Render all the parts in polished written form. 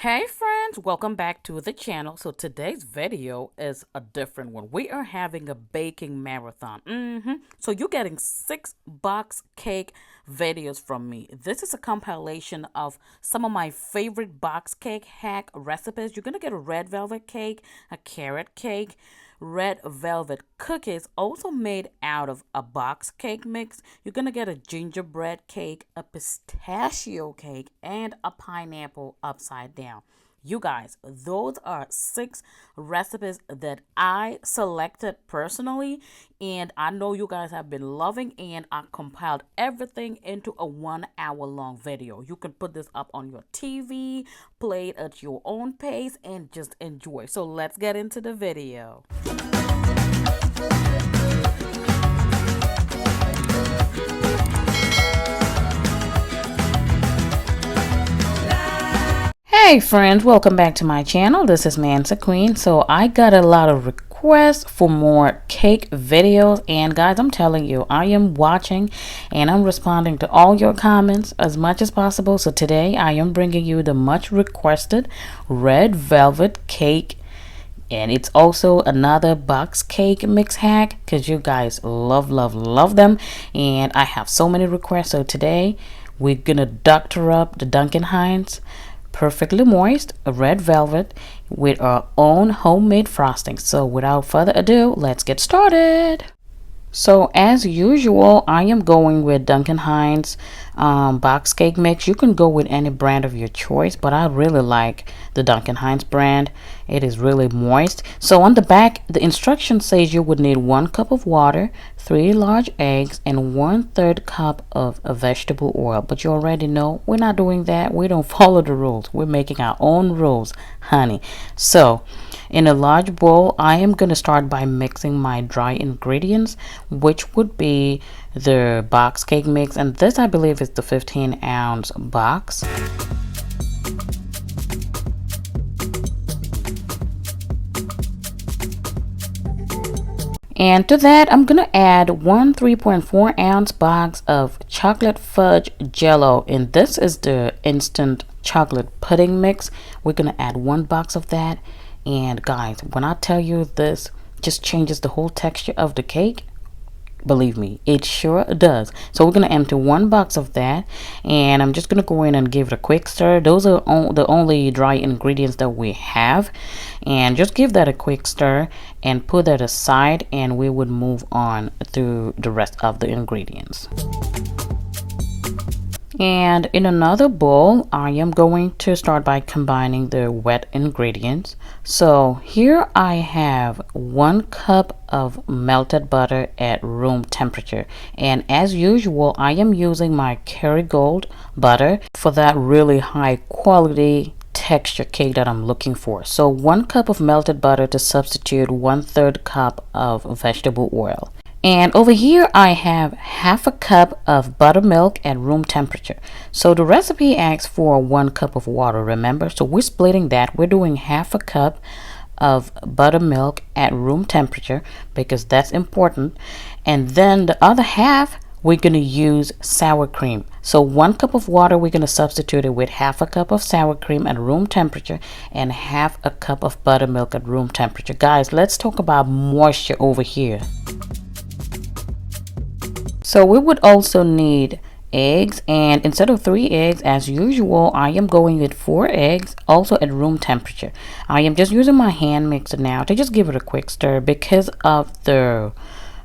Hey friends, welcome back to the channel. So today's video is a different one. We are having a baking marathon. So you're getting 6 box cake videos from me. This is a compilation of some of my favorite box cake hack recipes. You're gonna get a red velvet cake, a carrot cake, red velvet cookies also made out of a box cake mix. You're gonna get a gingerbread cake, a pistachio cake, and a pineapple upside down. You guys, those are 6 recipes that I selected personally, and I know you guys have been loving, and I compiled everything into a 1 hour long video. You can put this up on your TV, play it at your own pace, and just enjoy. So let's get into the video. Hey friends, welcome back to my channel. This is Mansa Queen. So I got a lot of requests for more cake videos, and guys, I'm telling you, I am watching and I'm responding to all your comments as much as possible. So today I am bringing you the much requested red velvet cake, and it's also another box cake mix hack because you guys love them, and I have so many requests. So today we're gonna doctor up the Duncan Hines perfectly moist red velvet with our own homemade frosting. So without further ado, let's get started. So as usual, I am going with Duncan Hines box cake mix. You can go with any brand of your choice, but I really like the Duncan Hines brand. It is really moist. So on the back, the instruction says you would need 1 cup of water, 3 large eggs, and 1/3 cup of vegetable oil. But you already know we're not doing that. We don't follow the rules. We're making our own rules, honey. So in a large bowl, I am going to start by mixing my dry ingredients, which would be the box cake mix, and this I believe is the 15-ounce box. And to that, I'm going to add 1 3.4-ounce box of chocolate fudge jello. And this is the instant chocolate pudding mix. We're going to add 1 box of that. And guys, when I tell you this just changes the whole texture of the cake, believe me, it sure does. So we're going to empty 1 box of that, and I'm just going to go in and give it a quick stir. Those are the only dry ingredients that we have, and just give that a quick stir and put that aside, and we would move on through the rest of the ingredients. And in another bowl, I am going to start by combining the wet ingredients. So here I have 1 cup of melted butter at room temperature. And as usual, I am using my Kerrygold butter for that really high quality texture cake that I'm looking for. So 1 cup of melted butter to substitute 1/3 cup of vegetable oil. And over here I have 1/2 cup of buttermilk at room temperature. So the recipe asks for 1 cup of water, remember? So we're splitting that. We're doing 1/2 cup of buttermilk at room temperature because that's important. And then the other half, we're going to use sour cream. So 1 cup of water, we're going to substitute it with 1/2 cup of sour cream at room temperature and 1/2 cup of buttermilk at room temperature. Guys, let's talk about moisture over here. So we would also need eggs, and instead of 3 eggs as usual, I am going with 4 eggs, also at room temperature. I am just using my hand mixer now to just give it a quick stir because of the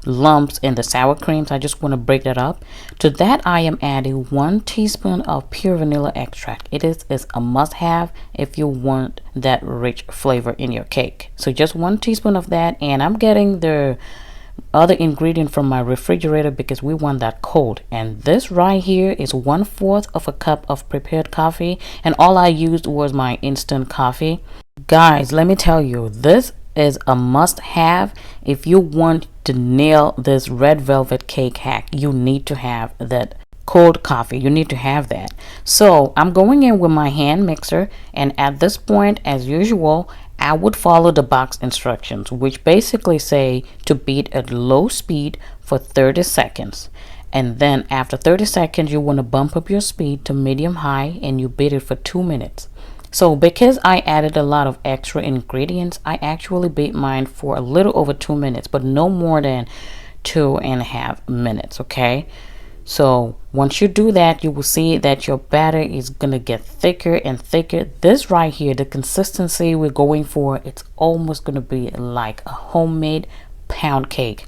lumps in the sour cream. So I just want to break that up. To that, I am adding 1 teaspoon of pure vanilla extract. It is a must-have if you want that rich flavor in your cake. So just 1 teaspoon of that, and I'm getting the other ingredient from my refrigerator because we want that cold. And this right here is 1/4 of a cup of prepared coffee, and all I used was my instant coffee. Guys, let me tell you, this is a must-have if you want to nail this red velvet cake hack. You need to have that cold coffee. You need to have that. So I'm going in with my hand mixer, and at this point, as usual, I would follow the box instructions, which basically say to beat at low speed for 30 seconds. And then after 30 seconds, you want to bump up your speed to medium high, and you beat it for 2 minutes. So because I added a lot of extra ingredients, I actually baked mine for a little over 2 minutes, but no more than 2.5 minutes. Okay, so once you do that, you will see that your batter is gonna get thicker and thicker. This right here, the consistency we're going for, it's almost gonna be like a homemade pound cake,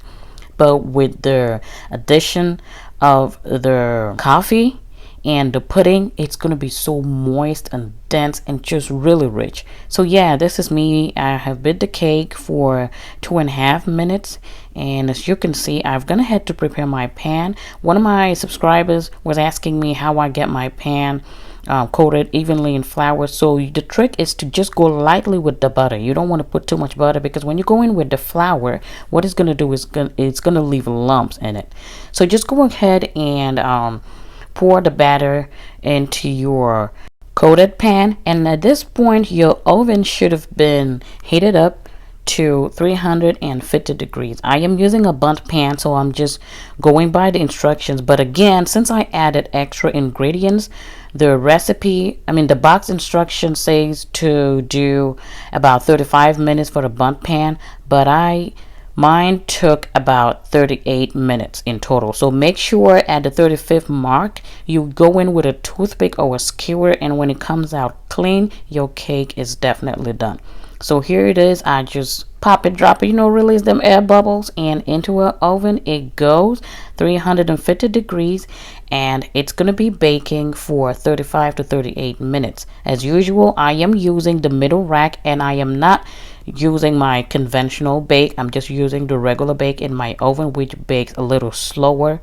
but with the addition of the coffee and the pudding, it's gonna be so moist and dense and just really rich. So yeah, this is me. I have baked the cake for 2.5 minutes, and as you can see, I've gone ahead to prepare my pan. One of my subscribers was asking me how I get my pan coated evenly in flour. So the trick is to just go lightly with the butter. You don't want to put too much butter, because when you go in with the flour, what it's going to do is it's going to leave lumps in it. So just go ahead and pour the batter into your coated pan, and at this point your oven should have been heated up to 350 degrees. I am using a bundt pan, so I'm just going by the instructions. But again, since I added extra ingredients, the box instruction says to do about 35 minutes for the bundt pan, but mine took about 38 minutes in total. So make sure at the 35th mark you go in with a toothpick or a skewer, and when it comes out clean, your cake is definitely done. So here it is. I just pop it, drop it, release them air bubbles, and into an oven it goes, 350 degrees, and it's going to be baking for 35 to 38 minutes. As usual, I am using the middle rack, and I am not using my conventional bake. I'm just using the regular bake in my oven, which bakes a little slower,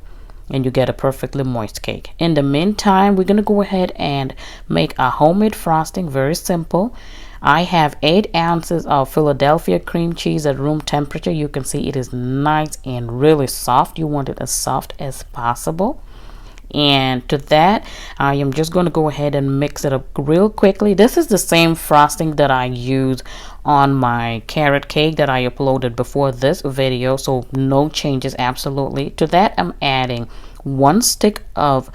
and you get a perfectly moist cake. In the meantime, we're going to go ahead and make a homemade frosting. Very simple. I have 8 ounces of Philadelphia cream cheese at room temperature. You can see it is nice and really soft. You want it as soft as possible. And to that, I am just going to go ahead and mix it up real quickly. This is the same frosting that I use on my carrot cake that I uploaded before this video, so no changes absolutely. To that, I'm adding 1 stick of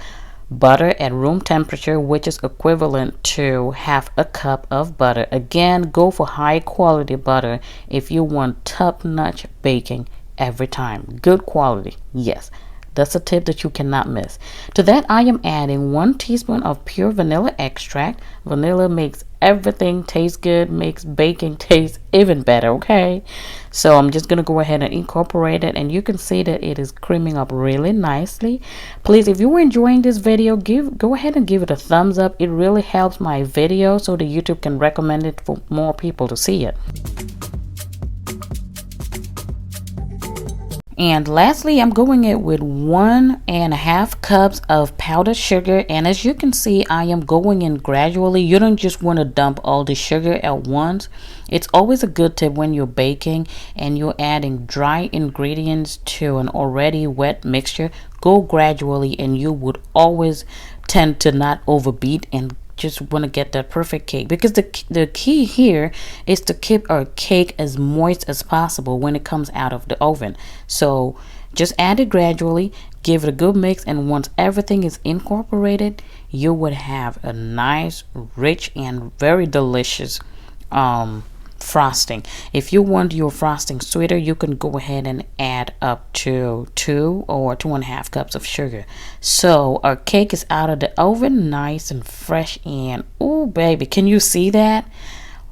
butter at room temperature, which is equivalent to half a cup of butter. Again, go for high quality butter if you want top-notch baking every time. Good quality, yes. That's a tip that you cannot miss. To that, I am adding 1 teaspoon of pure vanilla extract. Vanilla makes everything taste good, makes baking taste even better, okay? So I'm just going to go ahead and incorporate it, and you can see that it is creaming up really nicely. Please, if you were enjoying this video, go ahead and give it a thumbs up. It really helps my video so the YouTube can recommend it for more people to see it. And lastly, I'm going in with 1.5 cups of powdered sugar. And as you can see, I am going in gradually. You don't just want to dump all the sugar at once. It's always a good tip when you're baking and you're adding dry ingredients to an already wet mixture. Go gradually, and you would always tend to not overbeat and just want to get that perfect cake, because the key here is to keep our cake as moist as possible when it comes out of the oven. So just add it gradually, give it a good mix, and once everything is incorporated, you would have a nice, rich, and very delicious frosting. If you want your frosting sweeter, you can go ahead and add up to 2 or 2.5 cups of sugar. So our cake is out of the oven, nice and fresh, and oh baby, can you see that?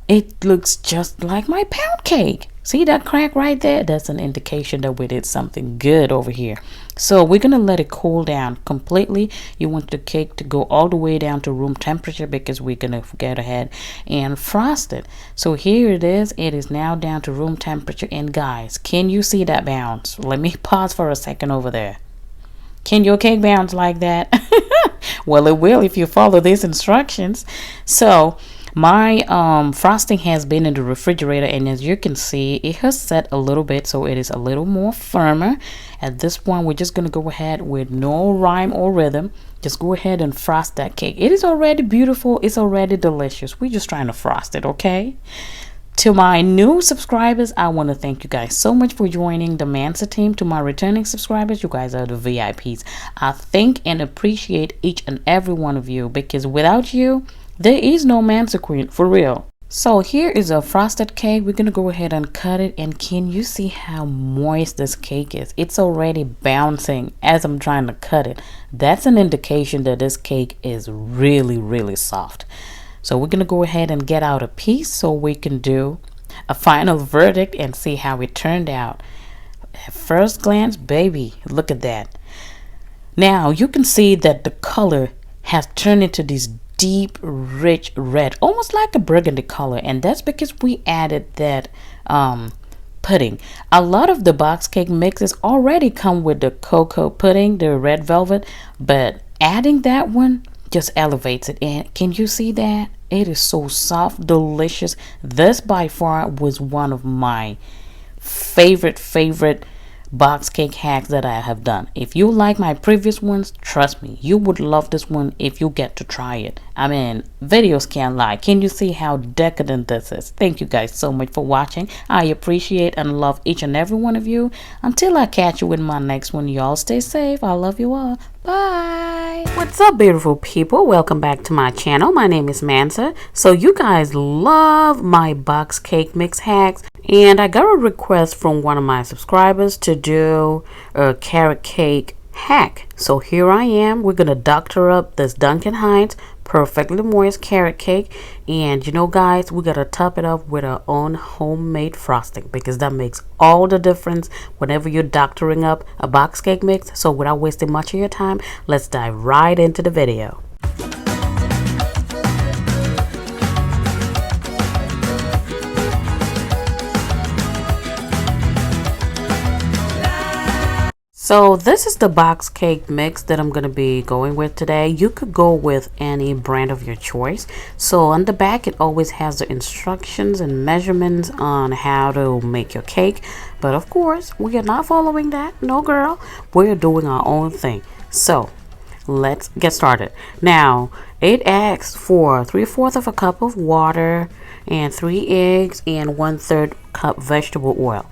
It looks just like my pound cake. See that crack right there? That's an indication that we did something good over here. So we're going to let it cool down completely. You want the cake to go all the way down to room temperature, because we're going to get ahead and frost it. So here it is. It is now down to room temperature. And guys, can you see that bounce? Let me pause for a second over there. Can your cake bounce like that? Well, it will if you follow these instructions. So my frosting has been in the refrigerator, and as you can see, it has set a little bit, so it is a little more firmer. At this point, we're just going to go ahead with no rhyme or rhythm. Just go ahead and frost that cake. It is already beautiful. It's already delicious. We're just trying to frost it, okay? To my new subscribers, I want to thank you guys so much for joining the Mansa team. To my returning subscribers, you guys are the VIPs. I thank and appreciate each and every one of you, because without you, There is no Mansa Queen, for real. So here is a frosted cake. We're gonna go ahead and cut it, and can you see how moist this cake is? It's already bouncing as I'm trying to cut it. That's an indication that this cake is really soft. So we're gonna go ahead and get out a piece so we can do a final verdict and see how it turned out. At first glance, baby, look at that. Now you can see that the color has turned into this deep rich red, almost like a burgundy color, and that's because we added that pudding. A lot of the box cake mixes already come with the cocoa pudding, the red velvet, but adding that one just elevates it. And can you see that? It is so soft, delicious. This by far was one of my favorite box cake hacks that I have done. If you like my previous ones, trust me, you would love this one if you get to try it. I mean, videos can't lie. Can you see how decadent this is? Thank you guys so much for watching. I appreciate and love each and every one of you. Until I catch you in my next one, y'all stay safe. I love you all. Bye. What's up, beautiful people? Welcome back to my channel. My name is Mansa. So you guys love my box cake mix hacks, and I got a request from one of my subscribers to do a carrot cake hack. So here I am. We're gonna doctor up this Duncan Hines perfectly moist carrot cake, and you know guys, we gotta top it up with our own homemade frosting, because that makes all the difference whenever you're doctoring up a box cake mix. So without wasting much of your time, let's dive right into the video. So this is the box cake mix that I'm going to be going with today. You could go with any brand of your choice. So on the back, it always has the instructions and measurements on how to make your cake. But of course, we are not following that. No, girl. We're doing our own thing. So let's get started. Now, it asks for 3/4 of a cup of water and 3 eggs and 1/3 cup vegetable oil.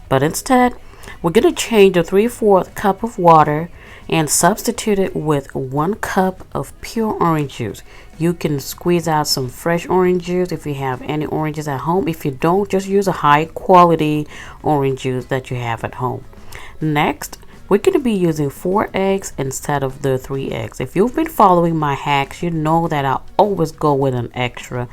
But instead, we're going to change the 3/4 cup of water and substitute it with 1 cup of pure orange juice. You can squeeze out some fresh orange juice if you have any oranges at home. If you don't, just use a high quality orange juice that you have at home. Next, we're going to be using 4 eggs instead of the 3 eggs. If you've been following my hacks, you know that I always go with an extra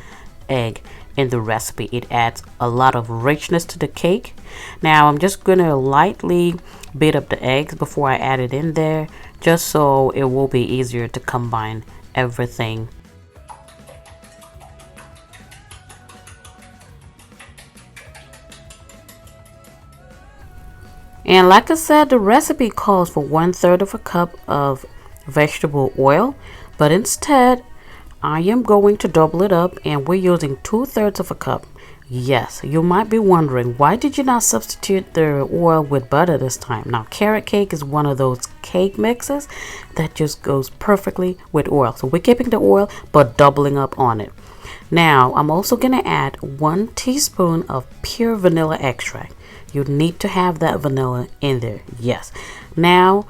egg in the recipe. It adds a lot of richness to the cake. Now I'm just gonna lightly beat up the eggs before I add it in there, just so it will be easier to combine everything. And like I said, the recipe calls for 1/3 of a cup of vegetable oil, but instead I am going to double it up, and we're using 2/3 of a cup. Yes, you might be wondering, why did you not substitute the oil with butter this time? Now, carrot cake is one of those cake mixes that just goes perfectly with oil. So we're keeping the oil, but doubling up on it. Now, I'm also going to add 1 teaspoon of pure vanilla extract. You need to have that vanilla in there. Yes. Now,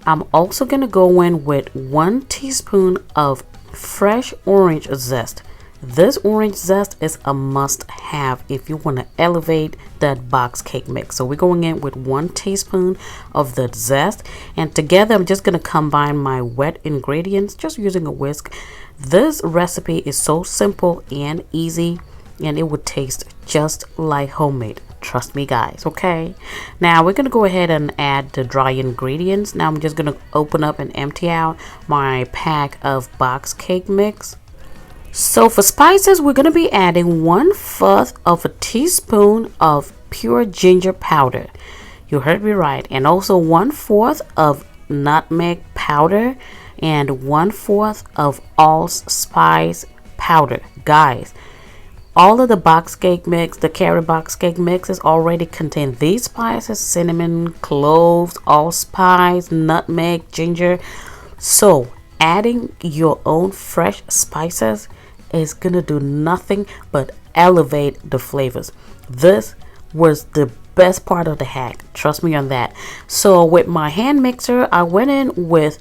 I'm also going to go in with 1 teaspoon of fresh orange zest. This orange zest is a must-have if you want to elevate that box cake mix. So we're going in with 1 teaspoon of the zest, and together I'm just going to combine my wet ingredients just using a whisk. This recipe is so simple and easy, and it would taste just like homemade. Trust me guys, okay? Now we're gonna go ahead and add the dry ingredients. Now I'm just gonna open up and empty out my pack of box cake mix. So for spices, we're gonna be adding 1/4 of a teaspoon of pure ginger powder. You heard me right. And also 1/4 of nutmeg powder and 1/4 of allspice powder. Guys, all of the box cake mix, the carrot box cake mixes already contain these spices: cinnamon, cloves, allspice, nutmeg, ginger. So adding your own fresh spices is gonna do nothing but elevate the flavors. This was the best part of the hack. Trust me on that. So with my hand mixer, I went in with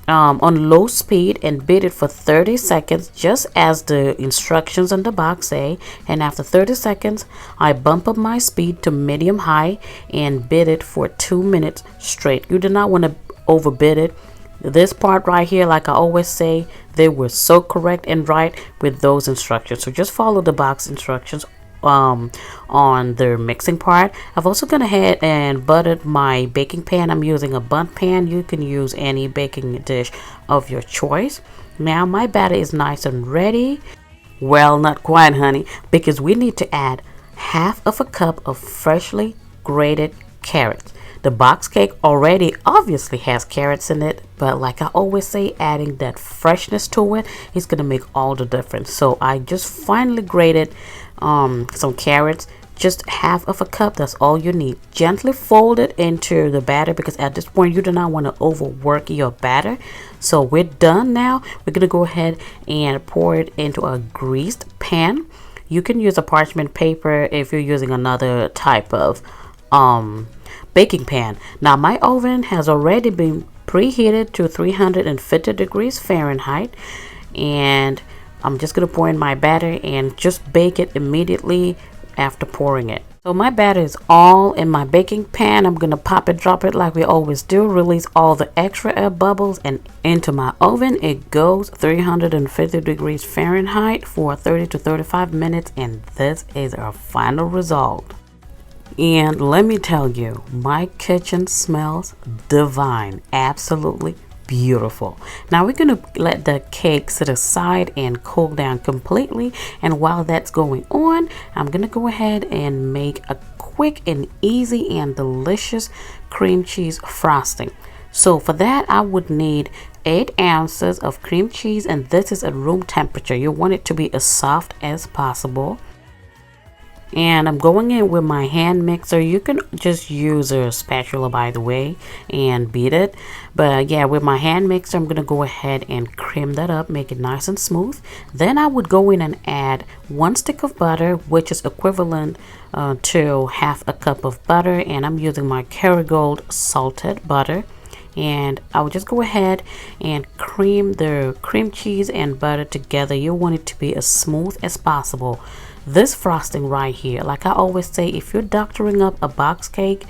on low speed and beat it for 30 seconds, just as the instructions on the box say. And after 30 seconds, I bump up my speed to medium high and beat it for 2 minutes straight. You do not want to overbid it. This part right here, like I always say, they were so correct and right with those instructions. So just follow the box instructions on the mixing part. I've also gone ahead and buttered my baking pan. I'm using a bundt pan. You can use any baking dish of your choice. Now my batter is nice and ready. Well, not quite, honey, because we need to add half of a cup of freshly grated carrots. The box cake already obviously has carrots in it, but like I always say, adding that freshness to it is going to make all the difference. So I just finely grated some carrots, just half of a cup. That's all you need. Gently fold it into the batter, because at this point you do not want to overwork your batter. So we're done now. We're going to go ahead and pour it into a greased pan. You can use a parchment paper if you're using another type of baking pan. Now my oven has already been preheated to 350 degrees Fahrenheit, and I'm just going to pour in my batter and just bake it immediately after pouring it. So my batter is all in my baking pan. I'm going to pop it, drop it like we always do, release all the extra air bubbles, and into my oven it goes, 350 degrees Fahrenheit for 30 to 35 minutes, and this is our final result. And let me tell you, my kitchen smells divine, absolutely beautiful. Now we're going to let the cake sit aside and cool down completely, and while that's going on, I'm going to go ahead and make a quick and easy and delicious cream cheese frosting. So for that, I would need 8 ounces of cream cheese, and this is at room temperature. You want it to be as soft as possible. And I'm going in with my hand mixer. You can just use a spatula, by the way, and beat it. But yeah, with my hand mixer, I'm going to go ahead and cream that up, make it nice and smooth. Then I would go in and add 1 stick of butter, which is equivalent to half a cup of butter. And I'm using my Kerrygold salted butter. And I would just go ahead and cream the cream cheese and butter together. You want it to be as smooth as possible. This frosting right here, like I always say, if you're doctoring up a box cake,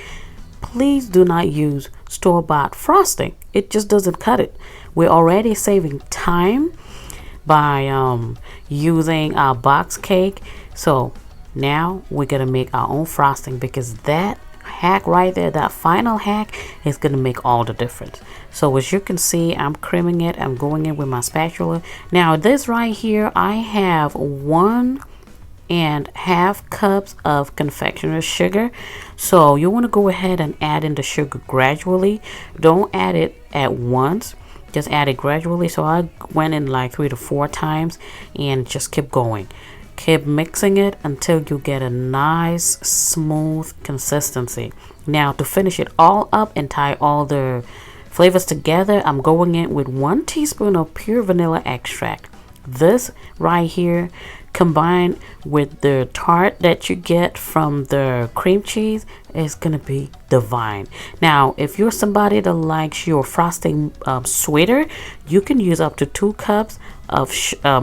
please do not use store-bought frosting. It just doesn't cut it. We're already saving time by using our box cake. So now we're gonna make our own frosting, because that hack right there, that final hack, is gonna make all the difference. So as you can see, I'm creaming it. I'm going in with my spatula. Now this right here, I have 1.5 cups of confectioner's sugar. So you want to go ahead and add in the sugar gradually. Don't add it at once, just add it gradually. So I went in like 3 to 4 times and just keep going. Keep mixing it until you get a nice smooth consistency. Now to finish it all up and tie all the flavors together, I'm going in with 1 teaspoon of pure vanilla extract. This right here, combined with the tart that you get from the cream cheese, is gonna be divine. Now if you're somebody that likes your frosting sweeter, you can use up to 2 cups of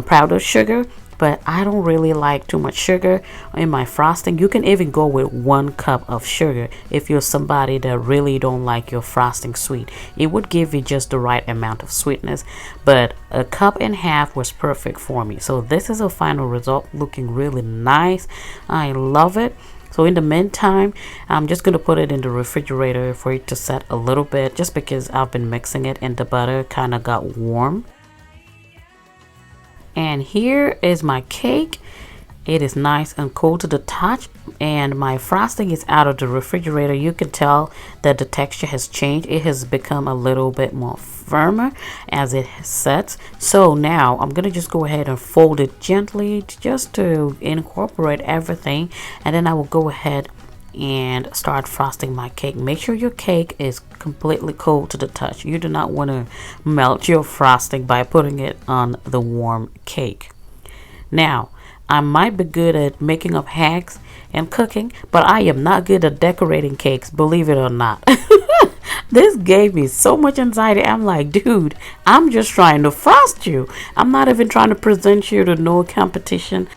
powdered sugar, but I don't really like too much sugar in my frosting. You can even go with 1 cup of sugar if you're somebody that really don't like your frosting sweet. It would give you just the right amount of sweetness, but 1.5 cups was perfect for me. So this is a final result, looking really nice. I love it. So in the meantime, I'm just going to put it in the refrigerator for it to set a little bit, just because I've been mixing it and the butter kind of got warm. And here is my cake. It is nice and cool to the touch, and my frosting is out of the refrigerator. You can tell that the texture has changed. It has become a little bit more firmer as it sets. So now I'm gonna just go ahead and fold it gently just to incorporate everything, and then I will go ahead and start frosting my cake. Make sure your cake is completely cold to the touch. You do not want to melt your frosting by putting it on the warm cake. Now I might be good at making up hacks and cooking, but I am not good at decorating cakes, believe it or not. This gave me so much anxiety. I'm like, dude, I'm just trying to frost you. I'm not even trying to present you to no competition.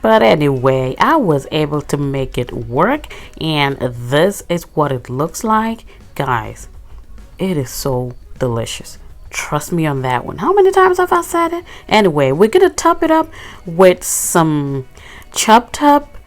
But anyway, I was able to make it work, and this is what it looks like. Guys, it is so delicious. Trust me on that one. How many times have I said it? Anyway, we're gonna top it up with some chopped up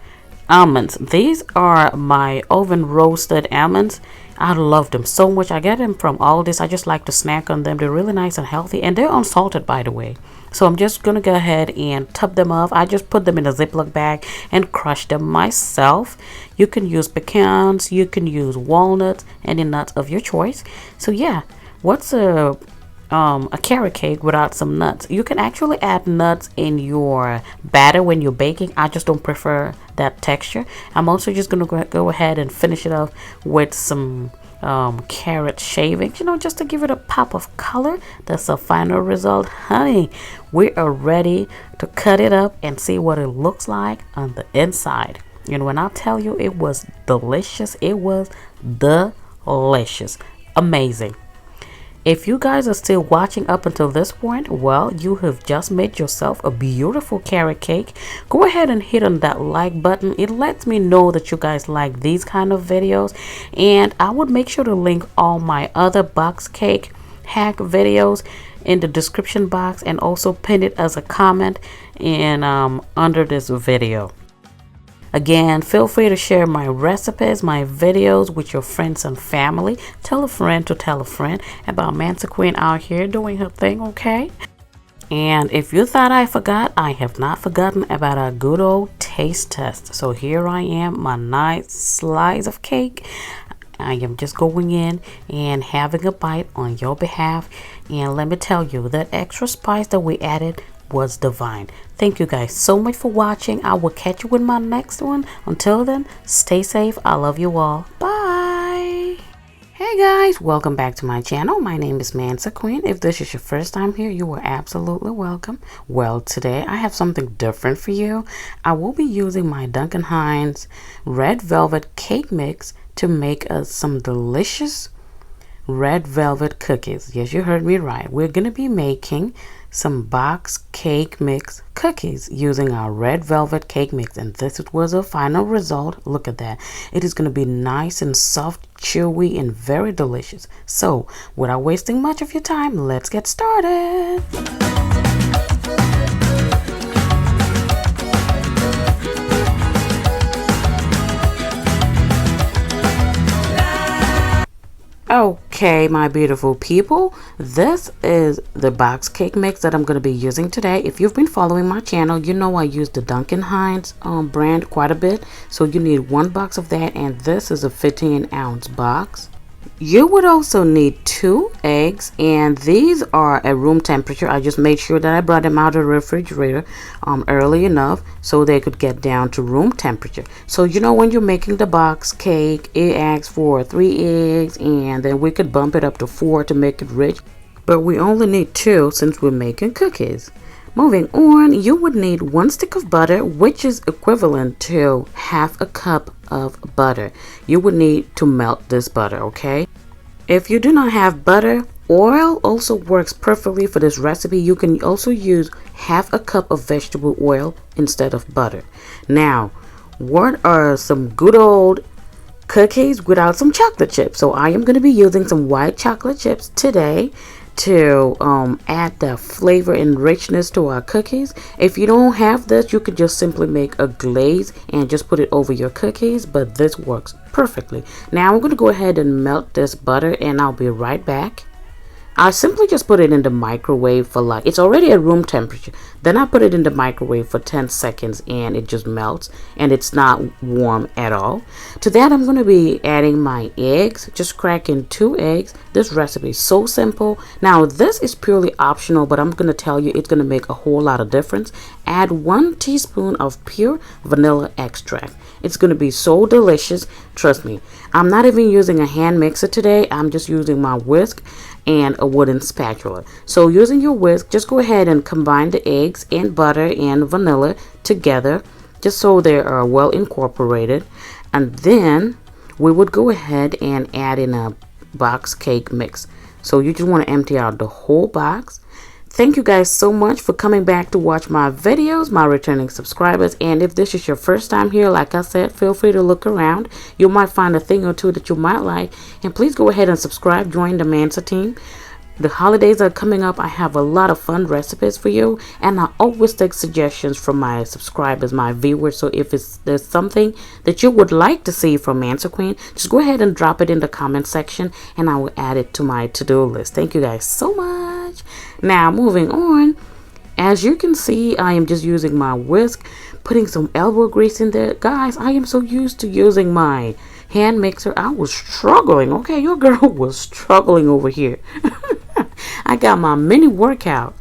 almonds. These are my oven roasted almonds. I love them so much. I get them from Aldi's. I just like to snack on them. They're really nice and healthy, and they're unsalted, by the way. So I'm just gonna go ahead and top them off. I just put them in a Ziploc bag and crush them myself. You can use pecans, you can use walnuts, any nuts of your choice. So yeah, what's a carrot cake without some nuts? You can actually add nuts in your batter when you're baking. I just don't prefer that texture. I'm also just gonna go ahead and finish it off with some carrot shavings, just to give it a pop of color. That's the final result. Honey, we are ready to cut it up and see what it looks like on the inside. And when I tell you it was delicious, it was delicious, amazing. If you guys are still watching up until this point, well, you have just made yourself a beautiful carrot cake. Go ahead and hit on that like button. It lets me know that you guys like these kind of videos. And I would make sure to link all my other box cake hack videos in the description box, and also pin it as a comment in under this video. Again, feel free to share my recipes, my videos with your friends and family. Tell a friend to tell a friend about Mansa Queen out here doing her thing, okay? And if you thought I forgot, I have not forgotten about our good old taste test. So here I am, my nice slice of cake. I am just going in and having a bite on your behalf. And let me tell you, that extra spice that we added was divine. Thank you guys so much for watching. I will catch you in my next one. Until then, stay safe. I love you all. Bye. Hey guys, welcome back to my channel. My name is Mansa Queen. If this is your first time here, you are absolutely welcome. Well, today I have something different for you. I will be using my Duncan Hines red velvet cake mix to make us some delicious red velvet cookies. Yes, you heard me right. We're going to be making some box cake mix cookies using our red velvet cake mix, and this was a final result. Look at that. It is going to be nice and soft, chewy, and very delicious. So without wasting much of your time, let's get started. Okay, my beautiful people, this is the box cake mix that I'm going to be using today. If you've been following my channel, you know I use the Duncan Hines brand quite a bit. So you need 1 box of that, and this is a 15-ounce box. You would also need 2 eggs, and these are at room temperature. I just made sure that I brought them out of the refrigerator early enough so they could get down to room temperature. So when you're making the box cake, it asks for 3 eggs, and then we could bump it up to 4 to make it rich, but we only need 2 since we're making cookies. Moving on, you would need 1 stick of butter, which is equivalent to half a cup of butter. You would need to melt this butter, okay? If you do not have butter, oil also works perfectly for this recipe. You can also use half a cup of vegetable oil instead of butter. Now, what are some good old cookies without some chocolate chips? So I am going to be using some white chocolate chips today to add the flavor and richness to our cookies. If you don't have this, you could just simply make a glaze and just put it over your cookies, but this works perfectly. Now I'm going to go ahead and melt this butter, and I'll be right back. I simply just put it in the microwave for it's already at room temperature. Then I put it in the microwave for 10 seconds and it just melts, and it's not warm at all. To that, I'm going to be adding my eggs, just cracking 2 eggs. This recipe is so simple. Now this is purely optional, but I'm going to tell you it's going to make a whole lot of difference. Add 1 teaspoon of pure vanilla extract. It's going to be so delicious. Trust me. I'm not even using a hand mixer today. I'm just using my whisk and a wooden spatula. So using your whisk, just go ahead and combine the eggs and butter and vanilla together, just so they are well incorporated. And then we would go ahead and add in a box cake mix. So you just want to empty out the whole box. Thank you guys so much for coming back to watch my videos, my returning subscribers. And if this is your first time here, like I said, feel free to look around. You might find a thing or two that you might like. And please go ahead and subscribe, join the Mansa team. The holidays are coming up. I have a lot of fun recipes for you, and I always take suggestions from my subscribers, my viewers. So if there's something that you would like to see from Mansa Queen, just go ahead and drop it in the comment section and I will add it to my to-do list. Thank you guys so much. Now moving on, as you can see, I am just using my whisk, putting some elbow grease in there. Guys, I am so used to using my hand mixer. I was struggling. Okay, your girl was struggling over here. I got my mini workout.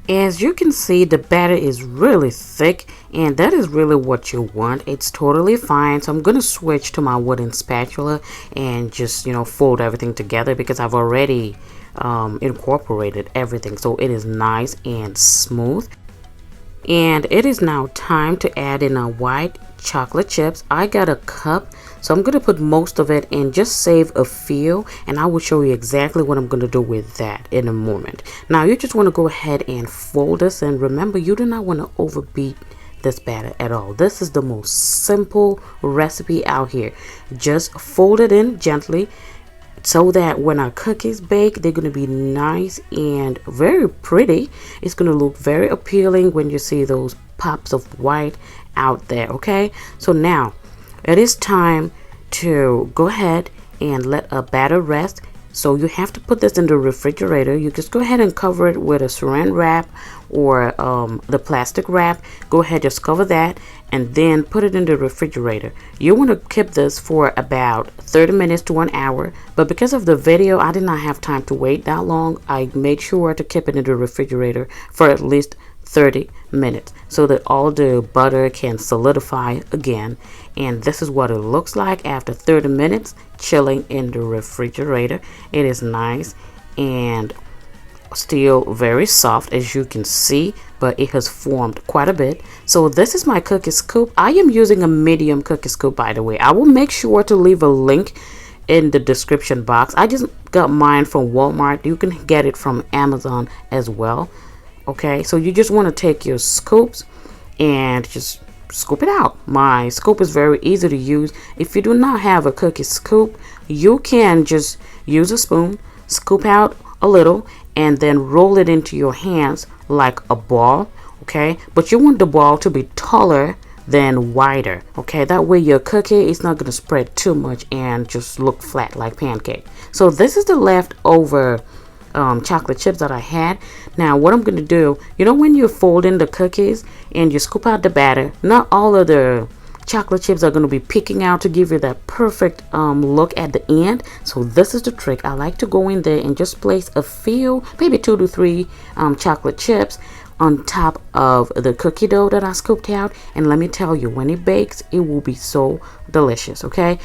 As you can see, the batter is really thick, and that is really what you want. It's totally fine. So I'm going to switch to my wooden spatula and just, fold everything together because I've already incorporated everything. So it is nice and smooth. And it is now time to add in our white chocolate chips. I got a cup, so I'm going to put most of it and just save a few, and I will show you exactly what I'm going to do with that in a moment. Now you just want to go ahead and fold this, and remember, you do not want to overbeat this batter at all. This is the most simple recipe out here. Just fold it in gently so that when our cookies bake, they're going to be nice and very pretty. It's going to look very appealing when you see those pops of white out there. Okay, so now it is time to go ahead and let our batter rest. So you have to put this in the refrigerator. You just go ahead and cover it with a saran wrap or the plastic wrap. Go ahead, just cover that and then put it in the refrigerator. You want to keep this for about 30 minutes to 1 hour. But because of the video, I did not have time to wait that long. I made sure to keep it in the refrigerator for at least 30 minutes so that all the butter can solidify again. And this is what it looks like after 30 minutes chilling in the refrigerator. It is nice and still very soft, as you can see, but it has formed quite a bit. So this is my cookie scoop. I am using a medium cookie scoop, by the way. I will make sure to leave a link in the description box. I just got mine from Walmart. You can get it from Amazon as well. Okay, so you just want to take your scoops and just scoop it out. My scoop is very easy to use. If you do not have a cookie scoop, you can just use a spoon, scoop out a little, and then roll it into your hands like a ball. Okay, but you want the ball to be taller than wider. Okay, that way your cookie is not going to spread too much and just look flat like pancake. So this is the leftover chocolate chips that I had. Now what I'm going to do, when you fold in the cookies and you scoop out the batter, not all of the chocolate chips are going to be peeking out to give you that perfect look at the end. So this is the trick. I like to go in there and just place a few, maybe 2 to 3 chocolate chips on top of the cookie dough that I scooped out, and let me tell you, when it bakes, it will be so delicious. Okay,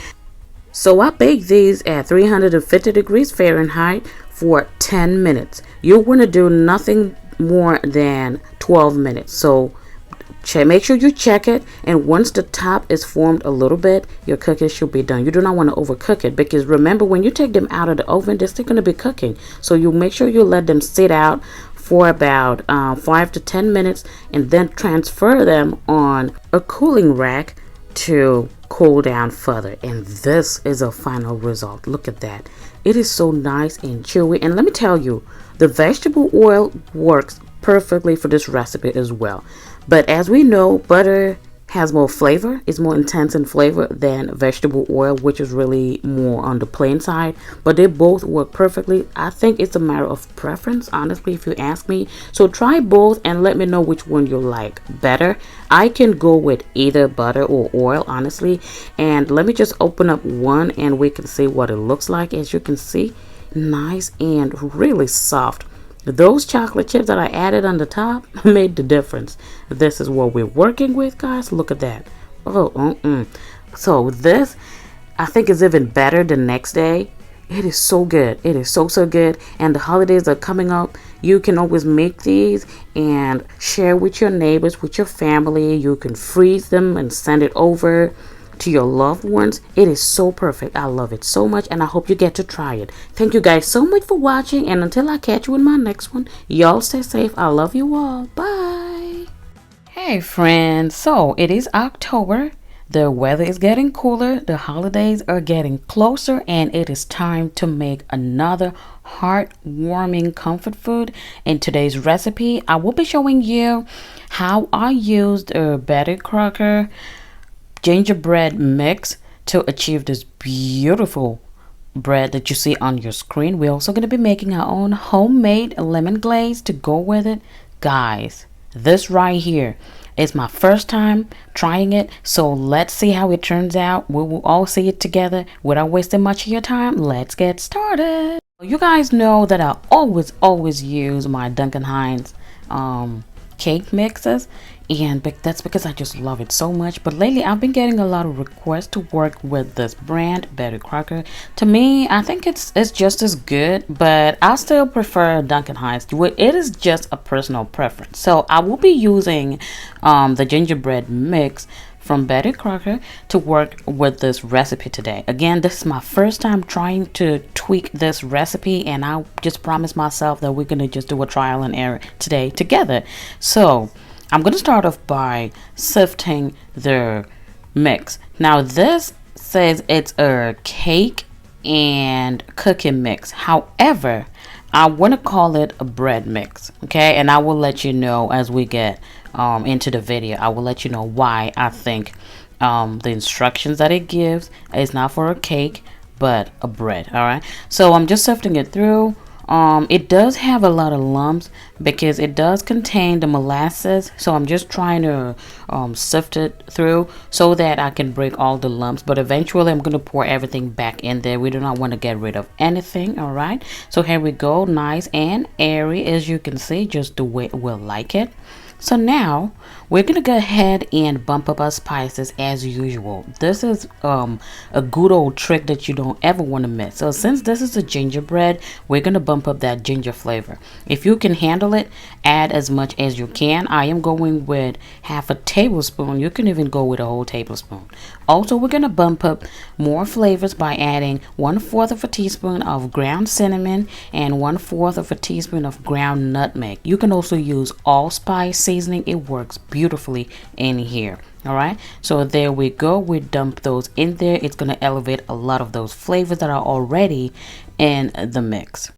so I baked these at 350 degrees Fahrenheit for 10 minutes. You want to do nothing more than 12 minutes. So make sure you check it, and once the top is formed a little bit, your cookies should be done. You do not want to overcook it, because remember, when you take them out of the oven, they're still going to be cooking. So you make sure you let them sit out for about 5 to 10 minutes and then transfer them on a cooling rack to cool down further. And this is a final result. Look at that. It is so nice and chewy, and let me tell you, the vegetable oil works perfectly for this recipe as well. But as we know, butter has more flavor, it's more intense in flavor than vegetable oil, which is really more on the plain side. But they both work perfectly. I think it's a matter of preference, honestly, if you ask me. So try both and let me know which one you like better. I can go with either butter or oil, honestly. And let me just open up one and we can see what it looks like. As you can see, nice and really soft. Those chocolate chips that I added on the top made the difference. This is what we're working with, guys. Look at that. Oh, so this, I think, is even better the next day. It is so good. It is so good. And the holidays are coming up. You can always make these and share with your neighbors, with your family. You can freeze them and send it over to your loved ones. It is so perfect. I love it so much, and I hope you get to try it. Thank you guys so much for watching, and until I catch you in my next one, y'all stay safe. I love you all. Bye. Hey friends, so it is October. The weather is getting cooler, the holidays are getting closer, and it is time to make another heartwarming comfort food. In today's recipe, I will be showing you how I used a Betty Crocker gingerbread mix to achieve this beautiful bread that you see on your screen. We're also going to be making our own homemade lemon glaze to go with it. Guys, this right here is my first time trying it, so let's see how it turns out. We will all see it together without wasting much of your time. Let's get started. You guys know that I always use my Duncan Hines cake mixes, and that's because I just love it so much. But lately I've been getting a lot of requests to work with this brand, Betty Crocker. To me, I think it's just as good, but I still prefer Duncan Hines. It is just a personal preference. So I will be using the gingerbread mix from Betty Crocker to work with this recipe today. Again, this is my first time trying to tweak this recipe, and I just promised myself that we're gonna just do a trial and error today together. So I'm gonna start off by sifting the mix. Now this says it's a cake and cookie mix. However, I want to call it a bread mix, okay? And I will let you know as we get into the video. I will let you know why I think the instructions that it gives is not for a cake but a bread. All right, so I'm just sifting it through. It does have a lot of lumps because it does contain the molasses, so I'm just trying to sift it through so that I can break all the lumps, but eventually I'm going to pour everything back in there. We do not want to get rid of anything. All right, so here we go, nice and airy, as you can see, just the way we'll like it. So now we're gonna go ahead and bump up our spices as usual. This is a good old trick that you don't ever want to miss. So since this is a gingerbread, we're gonna bump up that ginger flavor. If you can handle it, add as much as you can. I am going with half a tablespoon. You can even go with a whole tablespoon. Also, we're gonna bump up more flavors by adding 1/4 of a teaspoon of ground cinnamon and 1/4 of a teaspoon of ground nutmeg. You can also use allspice seasoning. It works beautifully in here. All right, so there we go. We dump those in there. It's going to elevate a lot of those flavors that are already in the mix.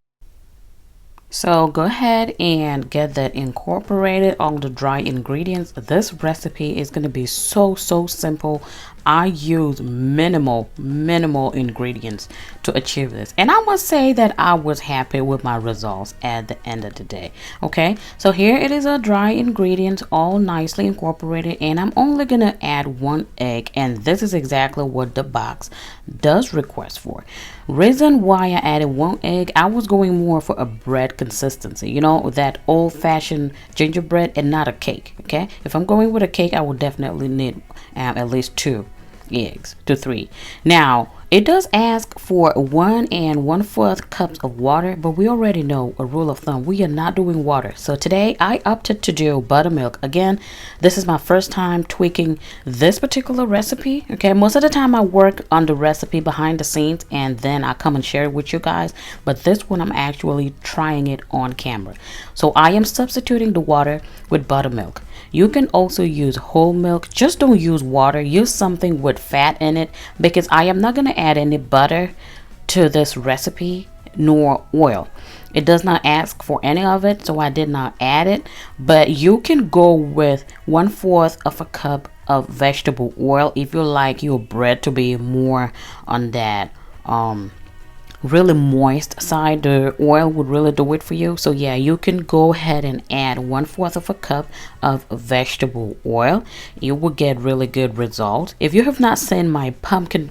So go ahead and get that incorporated, all the dry ingredients. This recipe is going to be so simple. I use minimal ingredients to achieve this, and I must say that I was happy with my results at the end of the day. Okay, so here it is, a dry ingredients all nicely incorporated, and I'm only gonna add 1 egg, and this is exactly what the box does request for. Reason why I added 1 egg, I was going more for a bread consistency, you know, that old-fashioned gingerbread and not a cake. Okay, if I'm going with a cake, I would definitely need at least 2 eggs to 3. Now it does ask for 1 1/4 cups of water, but we already know a rule of thumb, we are not doing water. So today I opted to do buttermilk. Again, this is my first time tweaking this particular recipe. Okay, most of the time I work on the recipe behind the scenes and then I come and share it with you guys, but this one I'm actually trying it on camera. So I am substituting the water with buttermilk. You can also use whole milk. Just don't use water. Use something with fat in it, because I am not going to add any butter to this recipe nor oil. It does not ask for any of it, so I did not add it. But you can go with 1/4 of a cup of vegetable oil if you like your bread to be more on that really moist side. The oil would really do it for you. So yeah, you can go ahead and add 1/4 of a cup of vegetable oil. You will get really good results. If you have not seen my pumpkin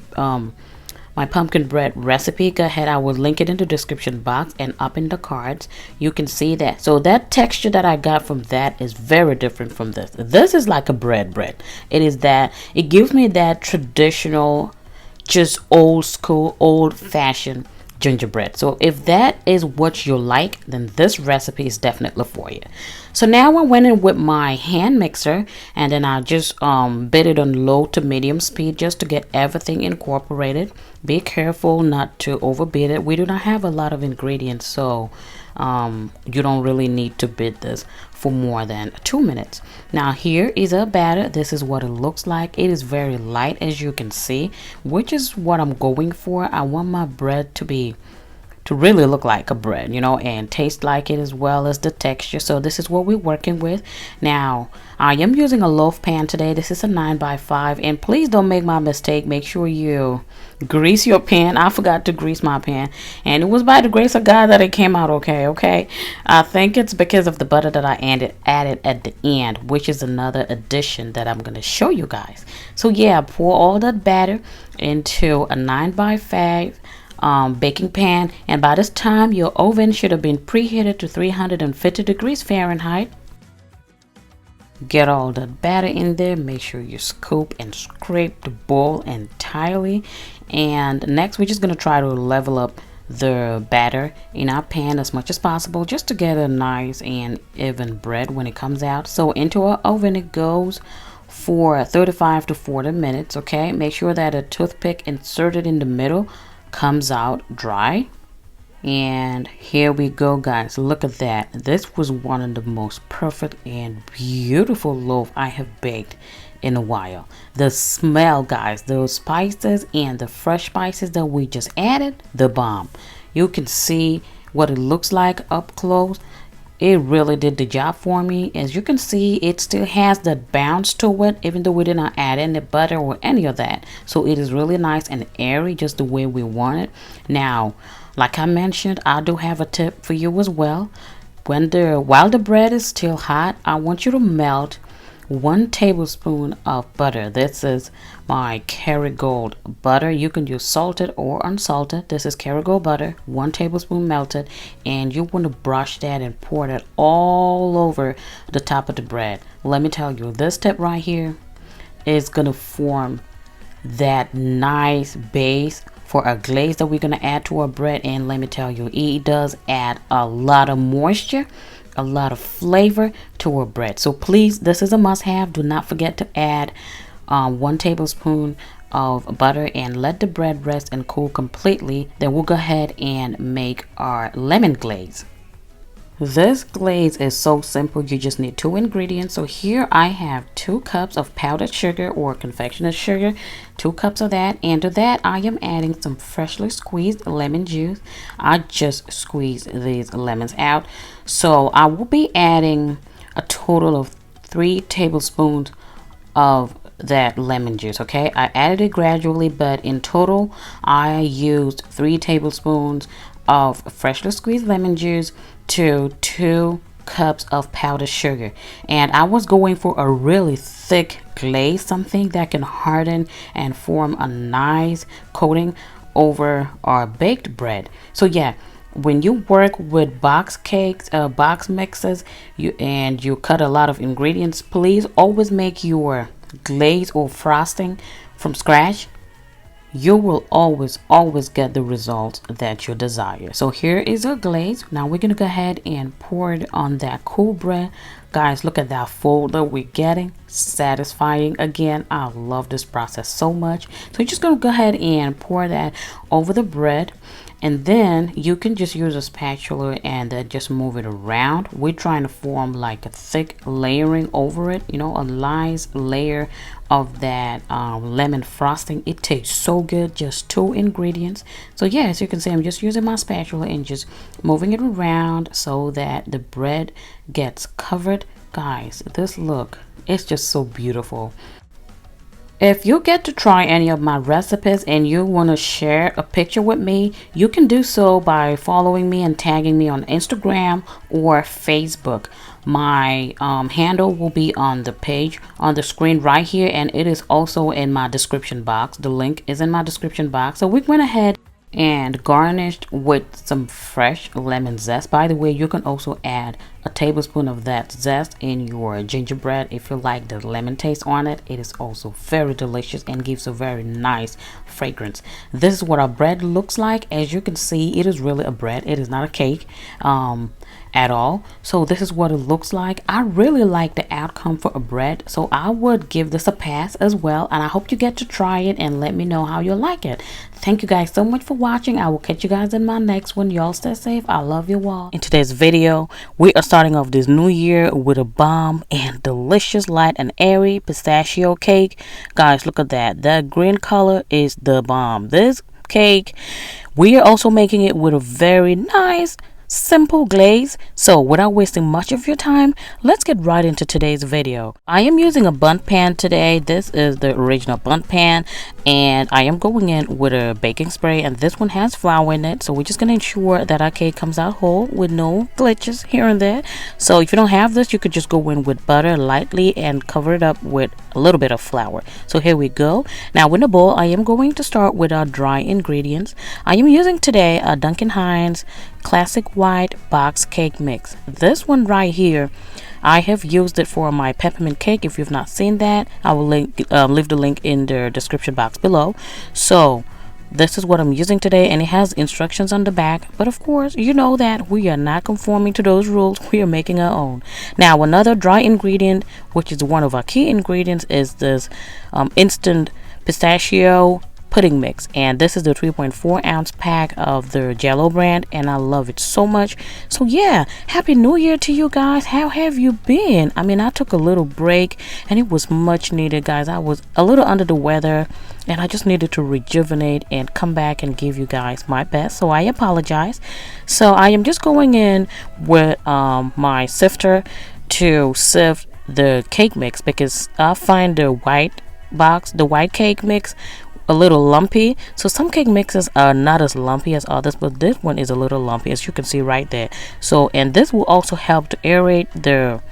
bread recipe, go ahead, I will link it in the description box and up in the cards. You can see that. So that texture that I got from that is very different from this. This is like a bread. It is that, it gives me that traditional, just old school, old fashioned gingerbread. So if that is what you like, then this recipe is definitely for you. So now I went in with my hand mixer, and then I just bit it on low to medium speed just to get everything incorporated. Be careful not to overbeat it. We do not have a lot of ingredients, so you don't really need to beat this for more than 2 minutes. Now here is a batter. This is what it looks like. It is very light, as you can see, which is what I'm going for. I want my bread to really look like a bread, you know, and taste like it, as well as the texture. So this is what we're working with. Now I am using a loaf pan today. This is a 9x5, and please don't make my mistake. Make sure you grease your pan. I forgot to grease my pan, and it was by the grace of God that it came out okay. I think it's because of the butter that I added at the end, which is another addition that I'm going to show you guys. So yeah, pour all that batter into a 9x5 baking pan, and by this time your oven should have been preheated to 350 degrees Fahrenheit. Get all that batter in there. Make sure you scoop and scrape the bowl entirely. And next we're just going to try to level up the batter in our pan as much as possible, just to get a nice and even bread when it comes out. So into our oven it goes for 35 to 40 minutes. Okay, make sure that a toothpick inserted in the middle comes out dry. And here we go, guys. Look at that. This was one of the most perfect and beautiful loaf I have baked in a while. The smell, guys, those spices and the fresh spices that we just added, the bomb. You can see what it looks like up close. It really did the job for me. As you can see, it still has that bounce to it, even though we did not add any butter or any of that. So it is really nice and airy, just the way we want it. Now, like I mentioned, I do have a tip for you as well. While the bread is still hot, I want you to melt 1 tablespoon of butter. This is my Kerrygold butter. You can use salted or unsalted. This is Kerrygold butter, 1 tablespoon melted, and you want to brush that and pour that all over the top of the bread. Let me tell you, this tip right here is going to form that nice base for a glaze that we're going to add to our bread. And let me tell you, it does add a lot of moisture, a lot of flavor to our bread. So please, this is a must-have. Do not forget to add 1 tablespoon of butter and let the bread rest and cool completely. Then we'll go ahead and make our lemon glaze. This glaze is so simple. You just need 2 ingredients. So here I have 2 cups of powdered sugar or confectioner's sugar, 2 cups of that, and to that I am adding some freshly squeezed lemon juice. I just squeezed these lemons out. So I will be adding a total of 3 tablespoons of that lemon juice. Okay, I added it gradually, but in total I used 3 tablespoons of freshly squeezed lemon juice to 2 cups of powdered sugar. And I was going for a really thick glaze, something that can harden and form a nice coating over our baked bread. So yeah, when you work with box cakes, box mixes, you cut a lot of ingredients, please always make your glaze or frosting from scratch. You will always get the results that you desire. So here is our glaze. Now we're gonna go ahead and pour it on that cool bread. Guys, look at that fold that we're getting. Satisfying. Again, I love this process so much. So you're just gonna go ahead and pour that over the bread, and then you can just use a spatula and just move it around. We're trying to form like a thick layering over it, you know, a nice layer of that lemon frosting. It tastes so good. Just 2 ingredients. So yeah, as you can see, I'm just using my spatula and just moving it around so that the bread gets covered. Guys, this look, it's just so beautiful. If you get to try any of my recipes and you want to share a picture with me, you can do so by following me and tagging me on Instagram or Facebook. My handle will be on the page on the screen right here, and it is also in my description box. The link is in my description box. So we went ahead and garnished with some fresh lemon zest. By the way, you can also add a tablespoon of that zest in your gingerbread if you like the lemon taste on it. It is also very delicious and gives a very nice fragrance. This is what our bread looks like. As you can see, it is really a bread. It is not a cake at all. So this is what it looks like. I really like the outcome for a bread, so I would give this a pass as well, and I hope you get to try it and let me know how you like it. Thank you guys so much for watching. I will catch you guys in my next one. Y'all stay safe. I love you all. In today's video, we are starting off this new year with a bomb and delicious, light and airy pistachio cake. Guys, look at that. That green color is the bomb. This cake, we are also making it with a very nice simple glaze. So without wasting much of your time, let's get right into today's video. I am using a bundt pan today. This is the original bundt pan, and I am going in with a baking spray, and this one has flour in it, so we're just going to ensure that our cake comes out whole with no glitches here and there. So if you don't have this, you could just go in with butter lightly and cover it up with a little bit of flour. So here we go. Now in the bowl, I am going to start with our dry ingredients. I am using today a Duncan Hines classic white box cake mix. This one right here, I have used it for my peppermint cake. If you've not seen that, I will leave the link in the description box below. So this is what I'm using today, and it has instructions on the back, but of course you know that we are not conforming to those rules. We are making our own. Now another dry ingredient, which is one of our key ingredients, is this instant pistachio pudding mix, and this is the 3.4 ounce pack of the Jello brand, and I love it so much. So yeah, happy new year to you guys. How have you been? I mean, I took a little break and it was much needed, guys. I was a little under the weather and I just needed to rejuvenate and come back and give you guys my best, so I apologize. So I am just going in with my sifter to sift the cake mix, because I find the white cake mix a little lumpy. So some cake mixes are not as lumpy as others, but this one is a little lumpy, as you can see right there. So, and this will also help to aerate the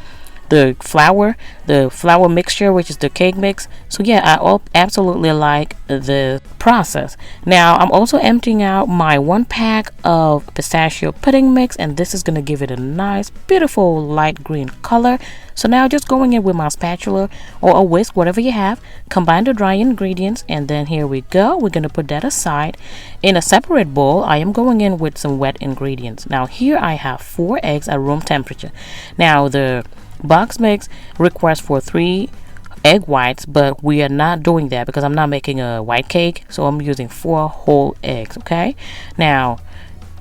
flour mixture, which is the cake mix. So yeah, I absolutely like the process. Now I'm also emptying out my 1 pack of pistachio pudding mix, and this is going to give it a nice beautiful light green color. So now just going in with my spatula or a whisk, whatever you have, combine the dry ingredients, and then here we go. We're going to put that aside. In a separate bowl, I am going in with some wet ingredients. Now here I have 4 eggs at room temperature. Now the box mix requires for 3 egg whites, but we are not doing that because I'm not making a white cake, so I'm using 4 whole eggs. Okay, now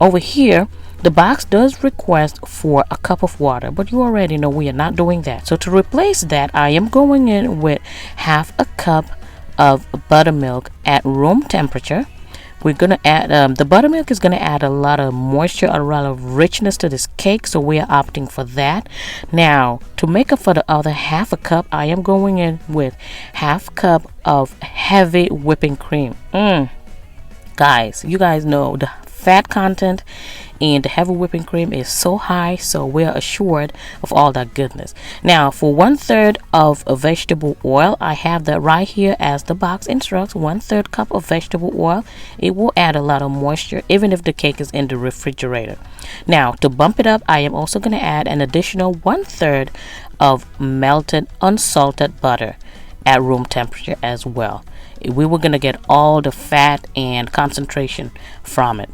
over here the box does request for a cup of water, but you already know we are not doing that. So to replace that, I am going in with half a cup of buttermilk at room temperature. We're gonna add the buttermilk is gonna add a lot of moisture, a lot of richness to this cake, so we are opting for that. Now to make up for the other half a cup, I am going in with half cup of heavy whipping cream. Guys, you guys know the fat content and the heavy whipping cream is so high, so we're assured of all that goodness. Now for 1/3 of a vegetable oil, I have that right here as the box instructs. 1/3 cup of vegetable oil. It will add a lot of moisture even if the cake is in the refrigerator. Now to bump it up, I am also going to add an additional 1/3 of melted unsalted butter at room temperature as well. We were going to get all the fat and concentration from it.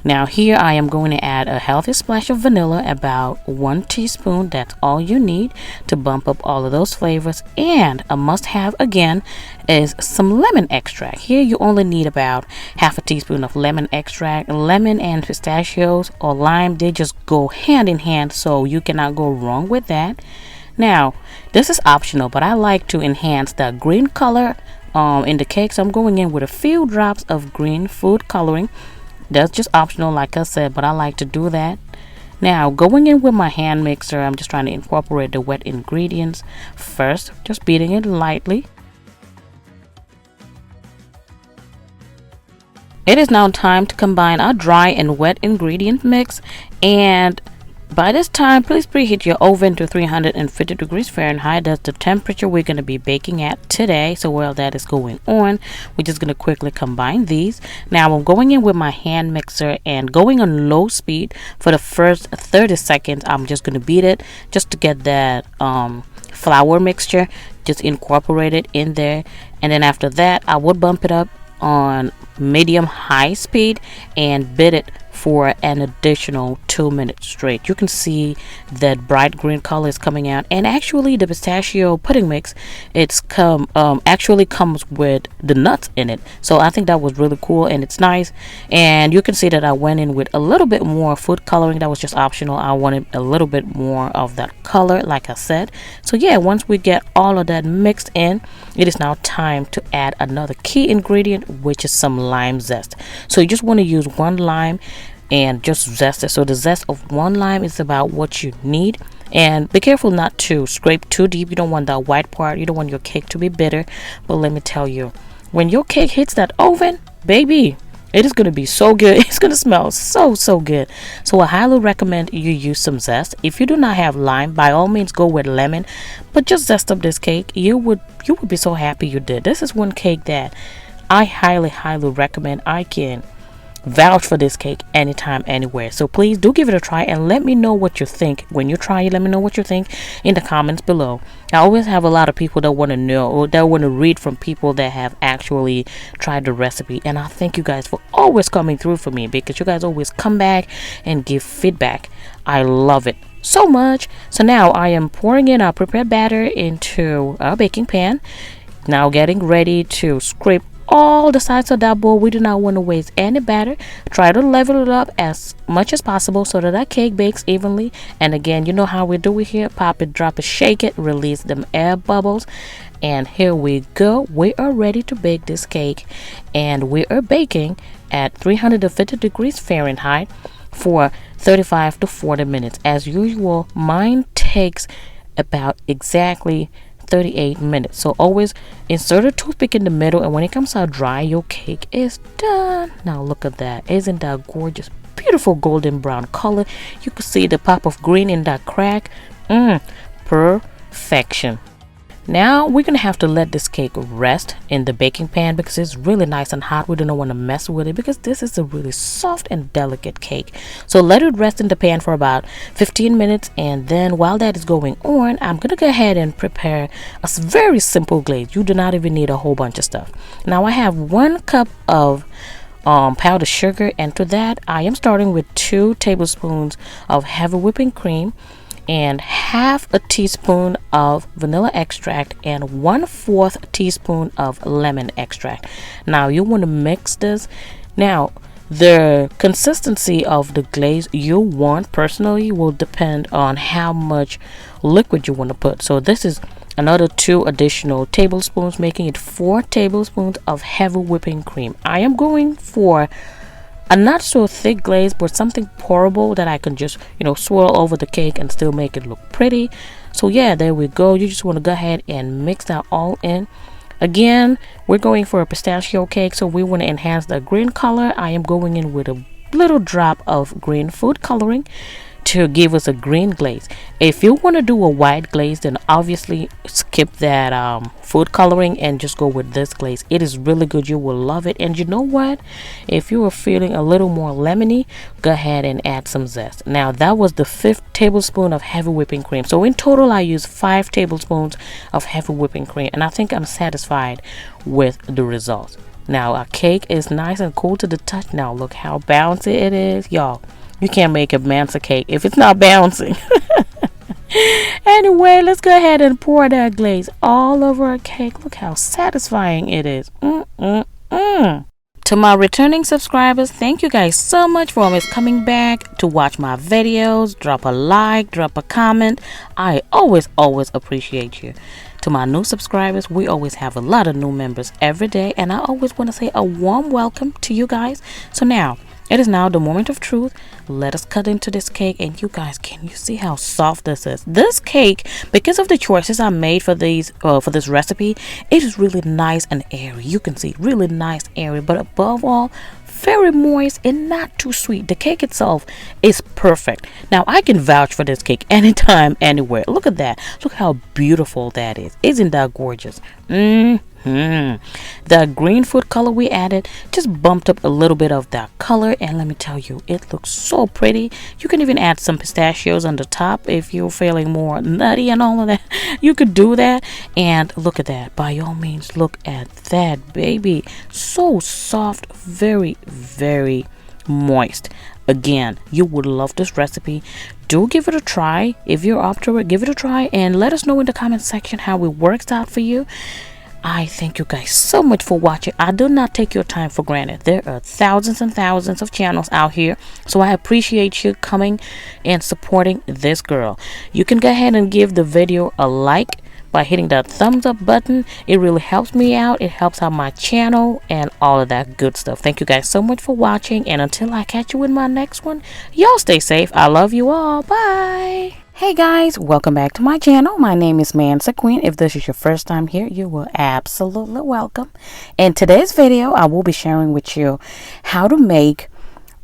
Now here I am going to add a healthy splash of vanilla, about 1 teaspoon. That's all you need to bump up all of those flavors. And a must-have again is some lemon extract. Here you only need about half a teaspoon of lemon extract. Lemon and pistachios or lime, they just go hand in hand, so you cannot go wrong with that. Now this is optional, but I like to enhance the green color in the cake, so I'm going in with a few drops of green food coloring. That's just optional, like I said, but I like to do that. Now going in with my hand mixer, I'm just trying to incorporate the wet ingredients first, just beating it lightly. It is now time to combine our dry and wet ingredient mix, and By this time, please preheat your oven to 350 degrees Fahrenheit. That's the temperature we're going to be baking at today. So while that is going on, we're just going to quickly combine these. Now I'm going in with my hand mixer and going on low speed for the first 30 seconds. I'm just going to beat it just to get that flour mixture just incorporated in there. And then after that, I would bump it up on medium high speed and beat it for an additional 2 minutes straight. You can see that bright green color is coming out, and actually the pistachio pudding mix, it's actually comes with the nuts in it. So I think that was really cool and it's nice. And you can see that I went in with a little bit more food coloring. That was just optional. I wanted a little bit more of that color, like I said. So yeah, once we get all of that mixed in, it is now time to add another key ingredient, which is some lime zest. So you just want to use 1 lime and just zest it. So the zest of 1 lime is about what you need. And be careful not to scrape too deep. You don't want that white part. You don't want your cake to be bitter. But let me tell you, when your cake hits that oven, baby, it is going to be so good. It's going to smell so good. So I highly recommend you use some zest. If you do not have lime, by all means go with lemon, but just zest up this cake. You would be so happy you did. This is one cake that I highly recommend. I can vouch for this cake anytime, anywhere. So please do give it a try and let me know what you think. When you try it, let me know what you think in the comments below. I always have a lot of people that want to know, or that want to read from people that have actually tried the recipe, and I thank you guys for always coming through for me, because you guys always come back and give feedback. I love it so much. So now I am pouring in our prepared batter into our baking pan, now getting ready to scrape all the sides of that bowl. We do not want to waste any batter. Try to level it up as much as possible so that our cake bakes evenly. And again, you know how we do it here. Pop it, drop it, shake it, release them air bubbles, and here we go. We are ready to bake this cake, and we are baking at 350 degrees Fahrenheit for 35 to 40 minutes. As usual, mine takes about exactly 38 minutes. So always insert a toothpick in the middle, and when it comes out dry, your cake is done. Now look at that. Isn't that gorgeous? Beautiful golden brown color. You can see the pop of green in that crack. Perfection. Now we're gonna have to let this cake rest in the baking pan because it's really nice and hot. We don't want to mess with it because this is a really soft and delicate cake. So let it rest in the pan for about 15 minutes, and then while that is going on, I'm gonna go ahead and prepare a very simple glaze. You do not even need a whole bunch of stuff. Now I have 1 cup of powdered sugar, and to that I am starting with 2 tablespoons of heavy whipping cream and half a teaspoon of vanilla extract and 1/4 teaspoon of lemon extract. Now you want to mix this. Now the consistency of the glaze you want personally will depend on how much liquid you want to put. So this is another 2 additional tablespoons, making it 4 tablespoons of heavy whipping cream. I am going for a not so thick glaze, but something pourable that I can just, swirl over the cake and still make it look pretty. So yeah, there we go. You just want to go ahead and mix that all in. Again, we're going for a pistachio cake, so we want to enhance the green color. I am going in with a little drop of green food coloring to give us a green glaze. If you want to do a white glaze, then obviously skip that food coloring and just go with this glaze. It is really good. You will love it. And you know what? If you are feeling a little more lemony, go ahead and add some zest. Now that was the 5th tablespoon of heavy whipping cream. So in total, I used 5 tablespoons of heavy whipping cream, and I think I'm satisfied with the results. Now our cake is nice and cool to the touch. Now look how bouncy it is, y'all. You can't make a Mansa cake if it's not bouncing. Anyway, let's go ahead and pour that glaze all over our cake. Look how satisfying it is. To my returning subscribers, thank you guys so much for always coming back to watch my videos. Drop a like, drop a comment. I always appreciate you. To my new subscribers, we always have a lot of new members every day, and I always want to say a warm welcome to you guys. So now, it is now the moment of truth. Let us cut into this cake, and you guys, can you see how soft this is? This cake, because of the choices I made for this recipe, it is really nice and airy. You can see really nice, airy, but above all, very moist and not too sweet. The cake itself is perfect. Now I can vouch for this cake anytime, anywhere. Look at that. Look how beautiful that is. Isn't that gorgeous? The green food color we added just bumped up a little bit of that color, and let me tell you, it looks so pretty. You can even add some pistachios on the top if you're feeling more nutty and all of that. You could do that. And look at that. By all means, look at that, baby. So soft, very, very moist. Again, you would love this recipe. Do give it a try. If you're up to it, give it a try and let us know in the comment section how it works out for you. I thank you guys so much for watching. I do not take your time for granted. There are thousands and thousands of channels out here, so I appreciate you coming and supporting this girl. You can go ahead and give the video a like by hitting that thumbs up button. It really helps me out. It helps out my channel and all of that good stuff. Thank you guys so much for watching, and until I catch you in my next one, y'all stay safe. I love you all. Bye. Hey guys, welcome back to my channel. My name is Mansa Queen. If this is your first time here, you are absolutely welcome. In today's video, I will be sharing with you how to make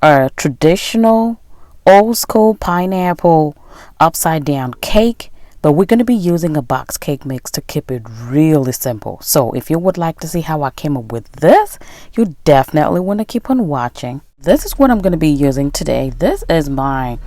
a traditional old school pineapple upside down cake, but we're going to be using a box cake mix to keep it really simple. So if you would like to see how I came up with this, you definitely want to keep on watching. This is what I'm going to be using today. This is my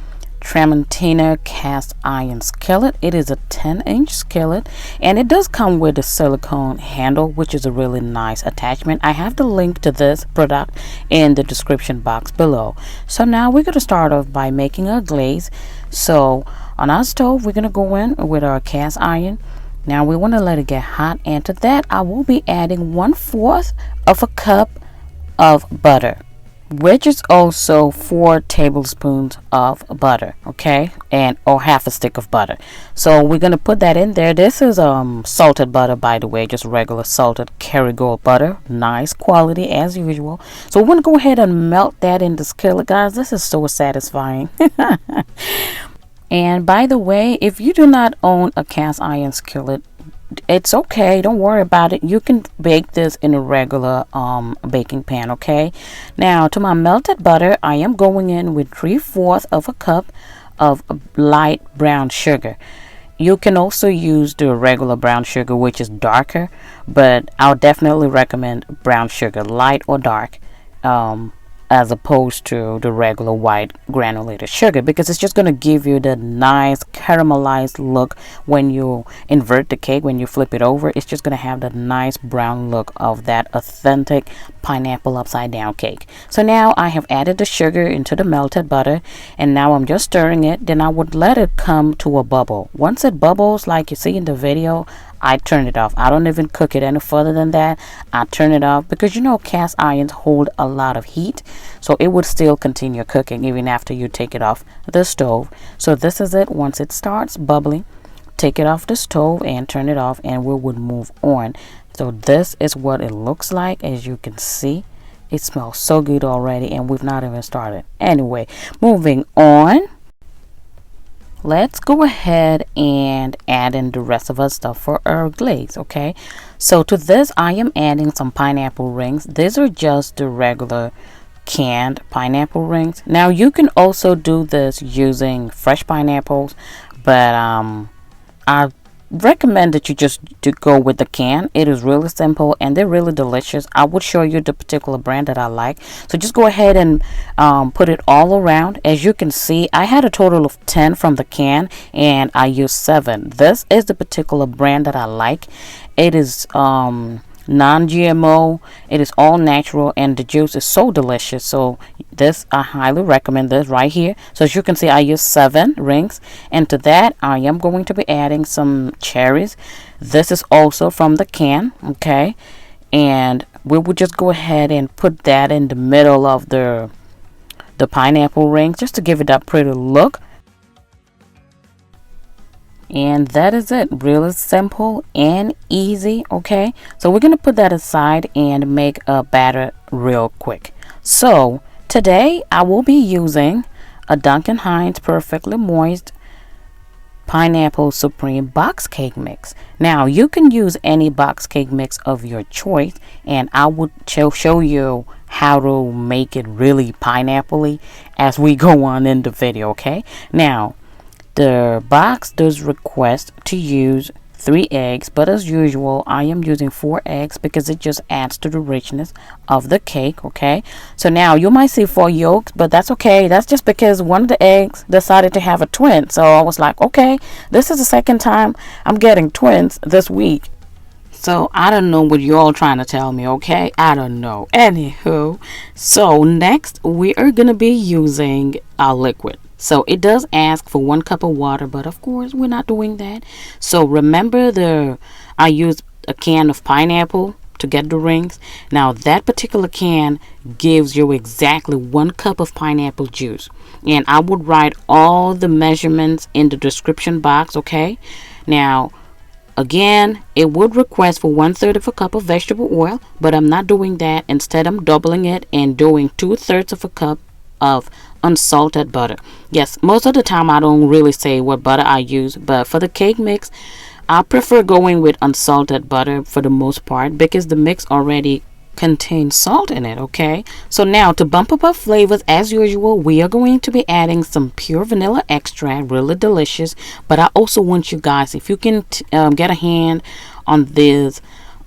Tramontina cast iron skillet. It is a 10-inch skillet, and it does come with a silicone handle, which is a really nice attachment. I have the link to this product in the description box below. So now we're going to start off by making a glaze. So on our stove, we're going to go in with our cast iron. Now we want to let it get hot, and to that I will be adding 1/4 of a cup of butter, which is also 4 tablespoons of butter, okay, and or half a stick of butter. So we're gonna put that in there. This is salted butter, by the way, just regular salted Kerrygold butter, nice quality as usual. So we're gonna go ahead and melt that in the skillet, guys. This is so satisfying. And by the way, if you do not own a cast iron skillet, it's okay, don't worry about it. You can bake this in a regular baking pan, okay? Now to my melted butter, I am going in with 3/4 of a cup of light brown sugar. You can also use the regular brown sugar, which is darker, but I'll definitely recommend brown sugar, light or dark, as opposed to the regular white granulated sugar, because it's just going to give you the nice caramelized look when you invert the cake. When you flip it over, it's just going to have the nice brown look of that authentic pineapple upside down cake. So now I have added the sugar into the melted butter, and now I'm just stirring it. Then I would let it come to a bubble. Once it bubbles like you see in the video, I turn it off. I don't even cook it any further than that. I turn it off because you know cast irons hold a lot of heat, so it would still continue cooking even after you take it off the stove. So this is it. Once it starts bubbling, take it off the stove and turn it off, and we would move on. So this is what it looks like. As you can see, it smells so good already, and we've not even started. Anyway, moving on. Let's go ahead and add in the rest of our stuff for our glaze, okay? So to this, I am adding some pineapple rings. These are just the regular canned pineapple rings. Now you can also do this using fresh pineapples, but I recommend that you just go with the can. It is really simple and they're really delicious. I would show you the particular brand that I like, so just go ahead and put it all around. As you can see, I had a total of 10 from the can and I used 7. This is the particular brand that I like. It is non-GMO, it is all natural, and the juice is so delicious. So this, I highly recommend this right here. So as you can see, I use 7 rings, and to that I am going to be adding some cherries. This is also from the can, okay, and we will just go ahead and put that in the middle of the pineapple rings just to give it that pretty look. And that is it. Really simple and easy, okay? So we're going to put that aside and make a batter real quick. So today I will be using a Duncan Hines Perfectly Moist Pineapple Supreme box cake mix. Now you can use any box cake mix of your choice, and I would show you how to make it really pineapple-y as we go on in the video, okay? Now, the box does request to use 3 eggs, but as usual I am using 4 eggs because it just adds to the richness of the cake, okay? So now you might see 4 yolks, but that's okay. That's just because one of the eggs decided to have a twin. So I was like, okay, this is the second time I'm getting twins this week. So I don't know what you're all trying to tell me, okay? I don't know. Anywho, so next we are going to be using our liquid. So it does ask for 1 cup of water, but of course we're not doing that. So remember I used a can of pineapple to get the rings. Now that particular can gives you exactly 1 cup of pineapple juice. And I would write all the measurements in the description box, okay? Now, again, it would request for 1/3 of a cup of vegetable oil, but I'm not doing that. Instead, I'm doubling it and doing 2/3 of a cup of unsalted butter. Yes, most of the time I don't really say what butter I use, but for the cake mix, I prefer going with unsalted butter for the most part because the mix already contains salt in it, okay? So now to bump up our flavors, as usual, we are going to be adding some pure vanilla extract, really delicious. But I also want you guys, if you can get a hand on this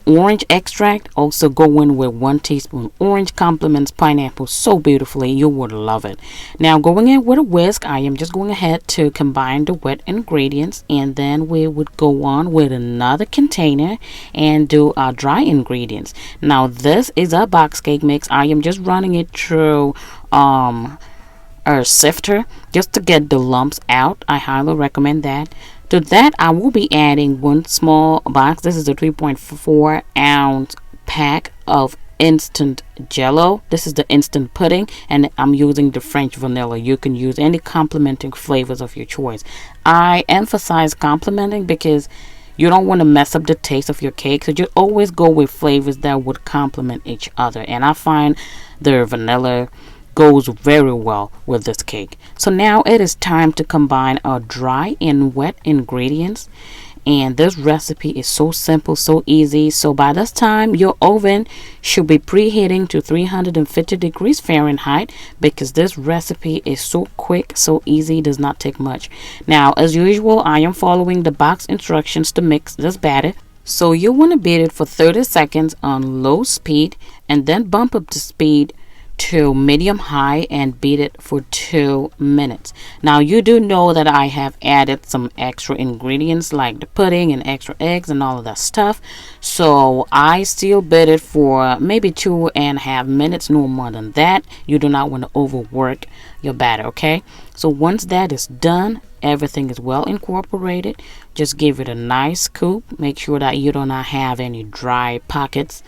orange extract, also go in with 1 teaspoon. Orange complements pineapple so beautifully, you would love it. Now going in with a whisk, I am just going ahead to combine the wet ingredients, and then we would go on with another container and do our dry ingredients. Now this is a box cake mix. I am just running it through our sifter just to get the lumps out. I highly recommend that. To that, I will be adding 1 small box. This is a 3.4 ounce pack of instant jello. This is the instant pudding, and I'm using the French vanilla. You can use any complementing flavors of your choice. I emphasize complementing because you don't want to mess up the taste of your cake, so just always go with flavors that would complement each other. And I find the vanilla goes very well with this cake. So now it is time to combine our dry and wet ingredients, and this recipe is so simple, so easy. So by this time your oven should be preheating to 350 degrees Fahrenheit because this recipe is so quick, so easy, does not take much. Now as usual, I am following the box instructions to mix this batter. So you want to beat it for 30 seconds on low speed and then bump up the speed to medium high and beat it for 2 minutes. Now you do know that I have added some extra ingredients like the pudding and extra eggs and all of that stuff, so I still beat it for maybe 2.5 minutes, no more than that. You do not want to overwork your batter, okay? So once that is done, everything is well incorporated, just give it a nice scoop. Make sure that you do not have any dry pockets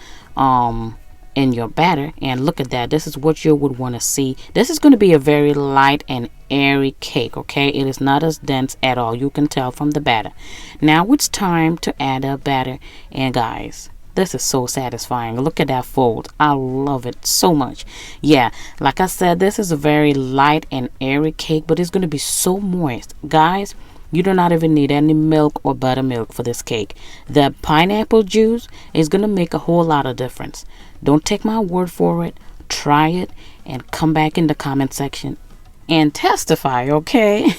in your batter, and look at that. This is what you would want to see. This is going to be a very light and airy cake, okay? It is not as dense at all. You can tell from the batter. Now it's time to add our batter, and guys, this is so satisfying. Look at that fold. I love it so much. Yeah, like I said, this is a very light and airy cake, but it's going to be so moist. Guys, you do not even need any milk or buttermilk for this cake. The pineapple juice is going to make a whole lot of difference. Don't take my word for it. Try it and come back in the comment section and testify, okay?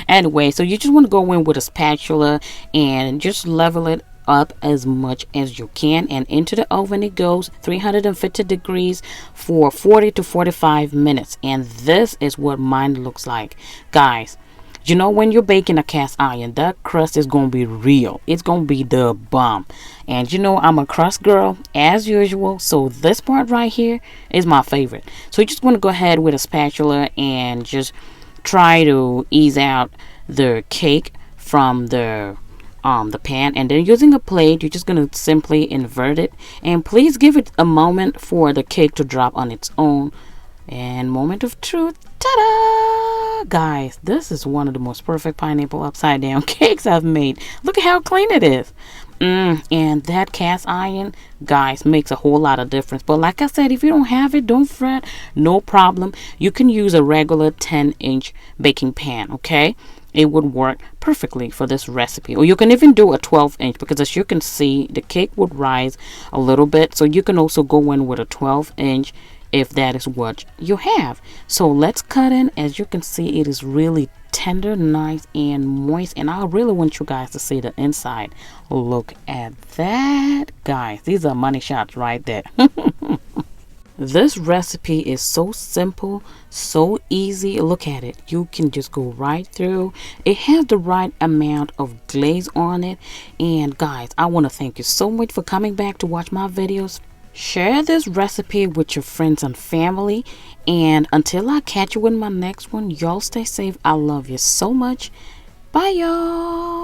Anyway, so you just want to go in with a spatula and just level it up as much as you can, and into the oven it goes, 350 degrees for 40 to 45 minutes. And this is what mine looks like, guys. You know, when you're baking a cast iron, that crust is going to be real. It's going to be the bomb. And you know, I'm a crust girl as usual, so this part right here is my favorite. So you just want to go ahead with a spatula and just try to ease out the cake from the pan, and then using a plate, you're just going to simply invert it, and please give it a moment for the cake to drop on its own. And moment of truth, ta-da! Guys, this is one of the most perfect pineapple upside down cakes I've made. Look at how clean it is. And that cast iron, guys, makes a whole lot of difference. But like I said, if you don't have it, don't fret, no problem. You can use a regular 10-inch baking pan, okay? It would work perfectly for this recipe. Or you can even do a 12-inch, because as you can see, the cake would rise a little bit. So you can also go in with a 12-inch if that is what you have. So let's cut in. As you can see, it is really tender, nice, and moist, and I really want you guys to see the inside. Look at that, guys. These are money shots right there. This recipe is so simple, so easy. Look at it. You can just go right through. It has the right amount of glaze on it. And guys, I want to thank you so much for coming back to watch my videos. Share this recipe with your friends and family. And until I catch you in my next one, y'all stay safe. I love you so much. Bye, y'all.